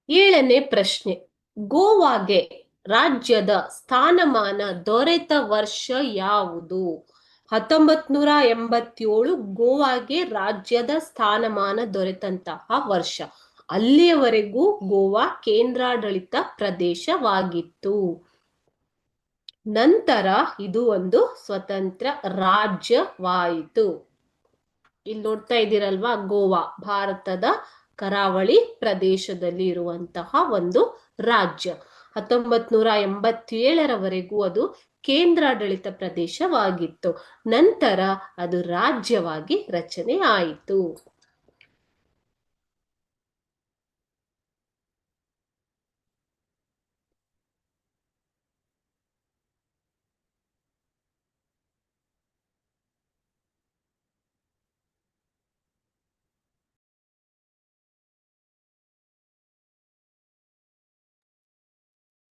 ಏಳನೇ ಪ್ರಶ್ನೆ, ಗೋವಾಗೆ ರಾಜ್ಯದ ಸ್ಥಾನಮಾನ ದೊರೆತ ವರ್ಷ ಯಾವುದು? 1987 ಗೋವಾಗೆ ರಾಜ್ಯದ ಸ್ಥಾನಮಾನ ದೊರೆತಂತಹ ವರ್ಷ. ಅಲ್ಲಿಯವರೆಗೂ ಗೋವಾ ಕೇಂದ್ರಾಡಳಿತ ಪ್ರದೇಶವಾಗಿತ್ತು. ನಂತರ ಇದು ಒಂದು ಸ್ವತಂತ್ರ ರಾಜ್ಯವಾಯಿತು. ಇಲ್ಲಿ ನೋಡ್ತಾ ಇದ್ದೀರಲ್ವಾ, ಗೋವಾ ಭಾರತದ ಕರಾವಳಿ ಪ್ರದೇಶದಲ್ಲಿ ಇರುವಂತಹ ಒಂದು ರಾಜ್ಯ. 1987ರವರೆಗೂ ಅದು ಕೇಂದ್ರಾಡಳಿತ ಪ್ರದೇಶವಾಗಿತ್ತು. ನಂತರ ಅದು ರಾಜ್ಯವಾಗಿ ರಚನೆ ಆಯಿತು.